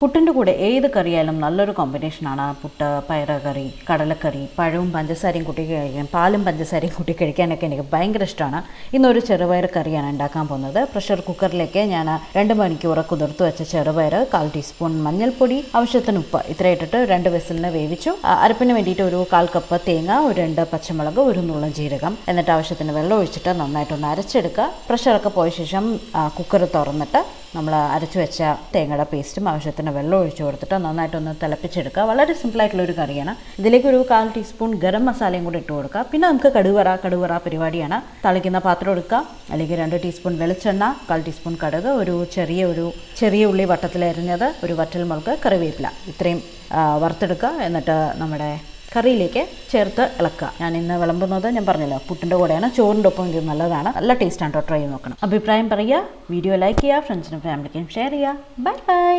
പുട്ടിൻ്റെ കൂടെ ഏത് കറിയായാലും നല്ലൊരു കോമ്പിനേഷനാണ് പുട്ട്, പയറുകറി, കടലക്കറി, പഴവും പഞ്ചസാരയും കൂട്ടി കഴിക്കാൻ, പാലും പഞ്ചസാരയും കൂട്ടി കഴിക്കാനൊക്കെ എനിക്ക് ഭയങ്കര ഇഷ്ടമാണ്. ഇന്നൊരു ചെറുപയർ കറിയാണ് ഉണ്ടാക്കാൻ പോകുന്നത്. പ്രഷർ കുക്കറിലേക്ക് ഞാൻ 2 മണിക്കൂർ കുതിർത്ത് വെച്ച ചെറുപയർ, 1/4 ടീസ്പൂൺ മഞ്ഞൾപ്പൊടി, ആവശ്യത്തിന് ഉപ്പ് ഇത്ര ഇട്ടിട്ട് 2 വിസിലിന് വേവിച്ചു. അരപ്പിന് വേണ്ടിയിട്ട് ഒരു 1/4 കപ്പ് തേങ്ങ, ഒരു 2 പച്ചമുളക്, ഒരു നുള്ളം ജീരകം, എന്നിട്ട് ആവശ്യത്തിന് വെള്ളം ഒഴിച്ചിട്ട് നന്നായിട്ടൊന്ന് അരച്ചെടുക്കുക. പ്രഷറൊക്കെ പോയ ശേഷം കുക്കർ തുറന്നിട്ട് നമ്മൾ അരച്ചു വെച്ച തേങ്ങയുടെ പേസ്റ്റും ആവശ്യത്തിന് വെള്ളം ഒഴിച്ചു കൊടുത്തിട്ട് നന്നായിട്ടൊന്ന് തിളപ്പിച്ചെടുക്കുക. വളരെ സിമ്പിളായിട്ടുള്ളൊരു കറിയാണ്. ഇതിലേക്ക് ഒരു 1/4 ടീസ്പൂൺ ഗരം മസാലയും കൂടി ഇട്ട് കൊടുക്കുക. പിന്നെ നമുക്ക് കടുവറ പരിപാടിയാണ്. തളിക്കുന്ന പാത്രം എടുക്കുക. അല്ലെങ്കിൽ 2 ടീസ്പൂൺ വെളിച്ചെണ്ണ, 1/4 ടീസ്പൂൺ കടുക്, ഒരു ചെറിയ ഉള്ളി വട്ടത്തിലരിഞ്ഞത്, ഒരു വറ്റൽമുളക്, കറിവേപ്പില ഇത്രയും വറുത്തെടുക്കുക. എന്നിട്ട് നമ്മുടെ കറിയിലേക്ക് ചേർത്ത് ഇളക്കുക. ഞാൻ ഇന്ന് വിളമ്പുന്നത് ഞാൻ പറഞ്ഞല്ലോ പുട്ടിൻ്റെ കൂടെയാണ്. ചോറിൻ്റെ ഒപ്പം ഇത് നല്ലതാണ്. നല്ല ടേസ്റ്റാണ് കേട്ടോ. ട്രൈ ചെയ്ത് നോക്കണം. അഭിപ്രായം പറയുക. വീഡിയോ ലൈക്ക് ചെയ്യുക. ഫ്രണ്ട്സിനും ഫാമിലിക്കും ഷെയർ ചെയ്യുക. Bye bye.